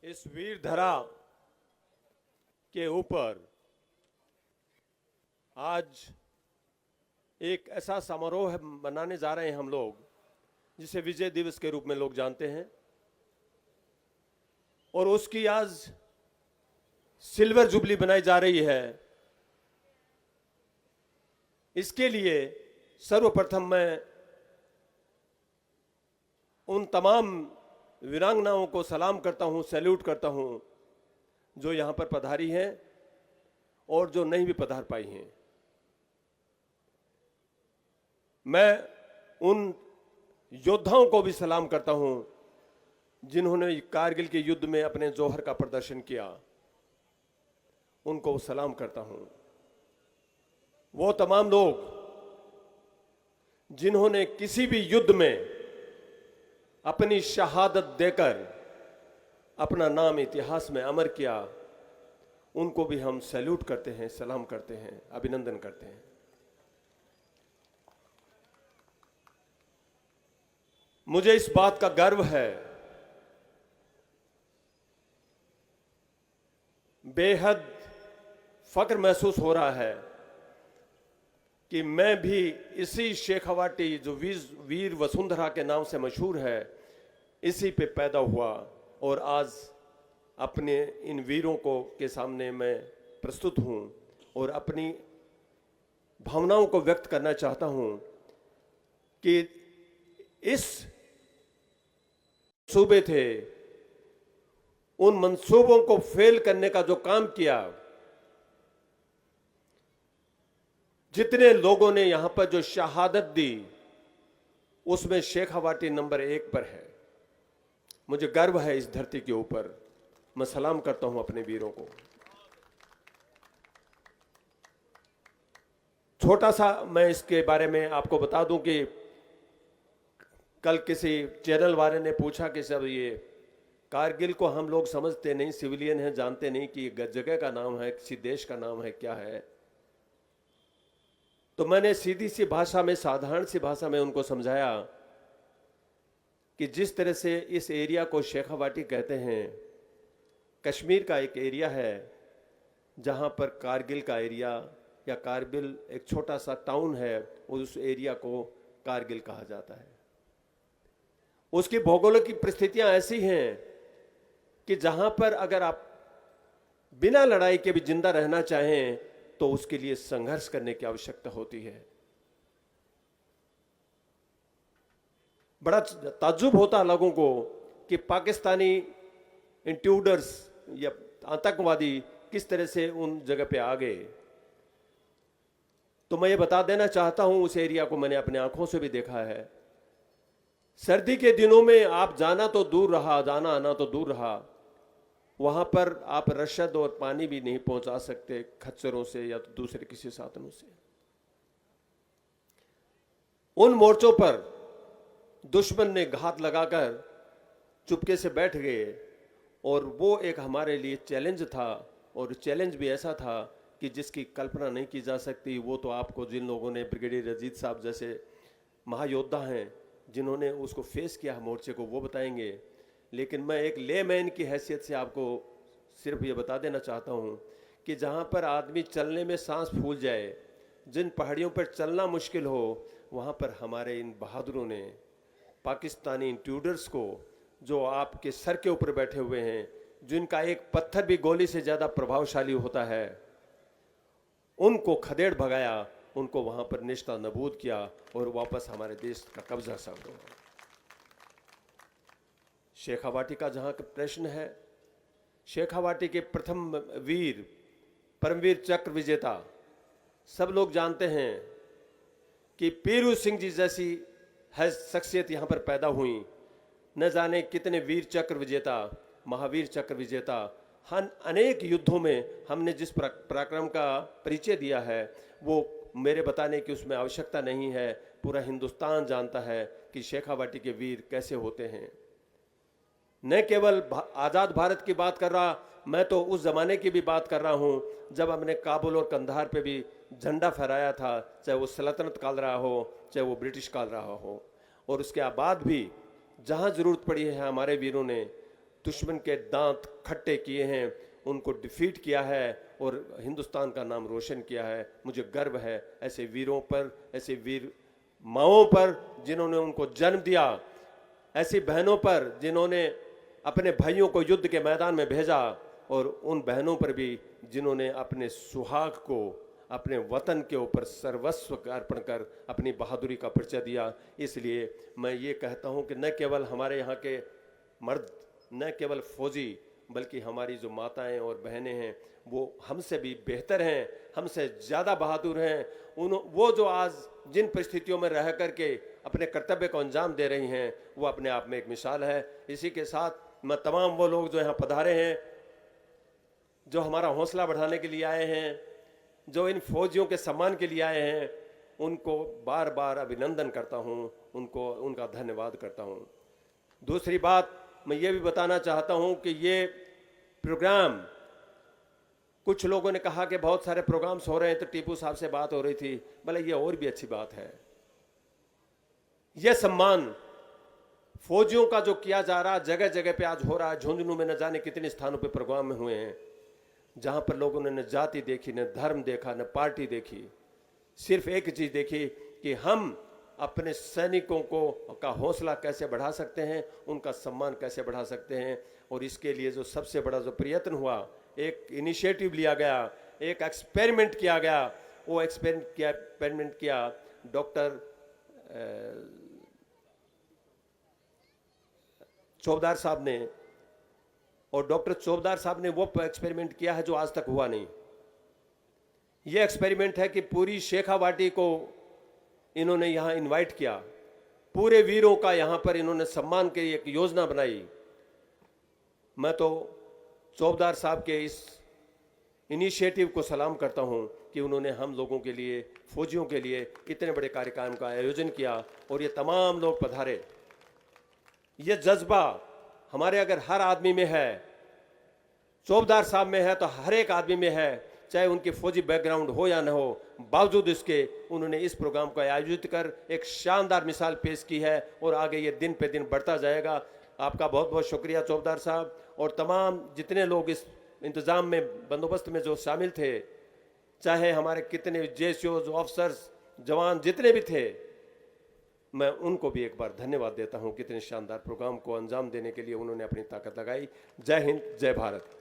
इस वीर धरा के ऊपर आज एक ऐसा समारोह मनाने जा रहे हैं हम लोग, जिसे विजय दिवस के रूप में लोग जानते हैं। और उसकी आज सिल्वर जुबली बनाई जा रही है। इसके लिए सर्वप्रथम मैं उन तमाम वीरांगनाओं को सलाम करता हूं, सैल्यूट करता हूं, जो यहां पर पधारी हैं और जो नहीं भी पधार पाई हैं। मैं उन योद्धाओं को भी सलाम करता हूं जिन्होंने कारगिल के युद्ध में अपने जौहर का प्रदर्शन किया, उनको सलाम करता हूं। वो तमाम लोग जिन्होंने किसी भी युद्ध में अपनी शहादत देकर अपना नाम इतिहास में अमर किया, उनको भी हम सैल्यूट करते हैं, सलाम करते हैं, अभिनंदन करते हैं। मुझे इस बात का गर्व है, बेहद फक्र महसूस हो रहा है कि मैं भी इसी शेखावाटी, जो वीर वसुंधरा के नाम से मशहूर है, इसी पे पैदा हुआ और आज अपने इन वीरों को के सामने मैं प्रस्तुत हूं और अपनी भावनाओं को व्यक्त करना चाहता हूं कि इस सूबे थे, उन मंसूबों को फेल करने का जो काम किया, जितने लोगों ने यहां पर जो शहादत दी, उसमें शेखावाटी नंबर 1 पर है। मुझे गर्व है इस धरती के ऊपर। मैं सलाम करता हूं अपने वीरों को। छोटा सा मैं इसके बारे में आपको बता दूं कि कल किसी चैनल वाले ने पूछा कि सब ये कारगिल को हम लोग समझते नहीं, सिविलियन हैं, जानते नहीं कि जगह का नाम है, किसी देश का नाम है, क्या है। तो मैंने सीधी सी भाषा में, साधारण सी भाषा में उनको समझाया कि जिस तरह से इस एरिया को शेखावाटी कहते हैं, कश्मीर का एक एरिया है जहां पर कारगिल का एरिया या कारगिल एक छोटा सा टाउन है, उस एरिया को कारगिल कहा जाता है। उसकी भौगोलिक परिस्थितियां ऐसी हैं कि जहां पर अगर आप बिना लड़ाई के भी जिंदा रहना चाहें तो उसके लिए संघर्ष करने की आवश्यकता होती है। बड़ा ताज्जुब होता लोगों को कि पाकिस्तानी इंट्रूडर्स या आतंकवादी किस तरह से उन जगह पे आ गए। तो मैं ये बता देना चाहता हूं, उस एरिया को मैंने अपने आंखों से भी देखा है। सर्दी के दिनों में आप जाना तो दूर रहा, जाना आना तो दूर रहा, वहां पर आप रसद और पानी भी नहीं पहुंचा सकते खच्चरों से या तो दूसरे किसी साधनों से। उन मोर्चों पर दुश्मन ने घात लगाकर चुपके से बैठ गए और वो एक हमारे लिए चैलेंज था, और चैलेंज भी ऐसा था कि जिसकी कल्पना नहीं की जा सकती। वो तो आपको, जिन लोगों ने, ब्रिगेडियर अजीत साहब जैसे महायोद्धा हैं जिन्होंने उसको फेस किया मोर्चे को, वो बताएंगे। लेकिन मैं एक लेमैन की हैसियत से आपको सिर्फ ये बता देना चाहता हूँ कि जहाँ पर आदमी चलने में सांस फूल जाए, जिन पहाड़ियों पर चलना मुश्किल हो, वहाँ पर हमारे इन बहादुरों ने पाकिस्तानी इंट्रूडर्स को, जो आपके सर के ऊपर बैठे हुए हैं, जिनका एक पत्थर भी गोली से ज़्यादा प्रभावशाली होता है, उनको खदेड़ भगाया, उनको वहाँ पर निश्ता नबूद किया और वापस हमारे देश का कब्जा संभाला। शेखावाटी का जहाँ का प्रश्न है, शेखावाटी के प्रथम वीर, परमवीर चक्र विजेता, सब लोग जानते हैं कि पीरू सिंह जी जैसी है शख्सियत यहाँ पर पैदा हुई। न जाने कितने वीर चक्र विजेता, महावीर चक्र विजेता, हम अनेक युद्धों में हमने जिस पराक्रम का परिचय दिया है, वो मेरे बताने की उसमें आवश्यकता नहीं है। पूरा हिंदुस्तान जानता है कि शेखावाटी के वीर कैसे होते हैं। न केवल आज़ाद भारत की बात कर रहा, मैं तो उस ज़माने की भी बात कर रहा हूँ जब हमने काबुल और कंधार पे भी झंडा फहराया था, चाहे वो सल्तनत काल रहा हो, चाहे वो ब्रिटिश काल रहा हो। और उसके बाद भी जहाँ ज़रूरत पड़ी है हमारे वीरों ने दुश्मन के दांत खट्टे किए हैं, उनको डिफीट किया है और हिंदुस्तान का नाम रोशन किया है। मुझे गर्व है ऐसे वीरों पर, ऐसे वीर माओं पर जिन्होंने उनको जन्म दिया, ऐसी बहनों पर जिन्होंने अपने भाइयों को युद्ध के मैदान में भेजा, और उन बहनों पर भी जिन्होंने अपने सुहाग को अपने वतन के ऊपर सर्वस्व अर्पण कर अपनी बहादुरी का परिचय दिया। इसलिए मैं ये कहता हूँ कि न केवल हमारे यहाँ के मर्द, न केवल फौजी, बल्कि हमारी जो माताएं और बहनें हैं वो हमसे भी बेहतर हैं, हमसे ज़्यादा बहादुर हैं। वो जो आज जिन परिस्थितियों में रह करके अपने कर्तव्य को अंजाम दे रही हैं, वो अपने आप में एक मिसाल है। इसी के साथ मैं तमाम वो लोग जो यहाँ पधारे हैं, जो हमारा हौसला बढ़ाने के लिए आए हैं, जो इन फौजियों के सम्मान के लिए आए हैं, उनको बार बार अभिनंदन करता हूँ, उनको उनका धन्यवाद करता हूँ। दूसरी बात मैं ये भी बताना चाहता हूँ कि ये प्रोग्राम, कुछ लोगों ने कहा कि बहुत सारे प्रोग्राम्स हो रहे हैं, तो टीपू साहब से बात हो रही थी। भले ये और भी अच्छी बात है। यह सम्मान फौजियों का जो किया जा रहा, जगह जगह पे आज हो रहा है। झुंझुनू में न जाने कितने स्थानों पे प्रोग्राम में हुए हैं, जहां पर लोगों ने न जाति देखी, न धर्म देखा, न पार्टी देखी, सिर्फ एक चीज देखी कि हम अपने सैनिकों को का हौसला कैसे बढ़ा सकते हैं, उनका सम्मान कैसे बढ़ा सकते हैं। और इसके लिए जो सबसे बड़ा जो प्रयत्न हुआ, एक इनिशिएटिव लिया गया, एक एक्सपेरिमेंट किया गया, वो एक्सपेरिमेंट किया डॉक्टर चौबदार साहब ने। और डॉक्टर चौबदार साहब ने वो एक्सपेरिमेंट किया है जो आज तक हुआ नहीं। ये एक्सपेरिमेंट है कि पूरी शेखावाटी को इन्होंने यहाँ इनवाइट किया, पूरे वीरों का यहाँ पर इन्होंने सम्मान की एक योजना बनाई। मैं तो चौबदार साहब के इस इनिशिएटिव को सलाम करता हूँ कि उन्होंने हम लोगों के लिए, फौजियों के लिए इतने बड़े कार्यक्रम का आयोजन किया और ये तमाम लोग पधारे। ये जज्बा हमारे अगर हर आदमी में है, चौबदार साहब में है, तो हर एक आदमी में है, चाहे उनकी फौजी बैकग्राउंड हो या न हो। बावजूद इसके उन्होंने इस प्रोग्राम को आयोजित कर एक शानदार मिसाल पेश की है और आगे ये दिन पे दिन बढ़ता जाएगा। आपका बहुत बहुत शुक्रिया चौबदार साहब, और तमाम जितने लोग इस इंतज़ाम में, बंदोबस्त में जो शामिल थे, चाहे हमारे कितने जेसीओज, ऑफिसर्स, जवान जितने भी थे, मैं उनको भी एक बार धन्यवाद देता हूं। कितने शानदार प्रोग्राम को अंजाम देने के लिए उन्होंने अपनी ताकत लगाई। जय हिंद, जय भारत।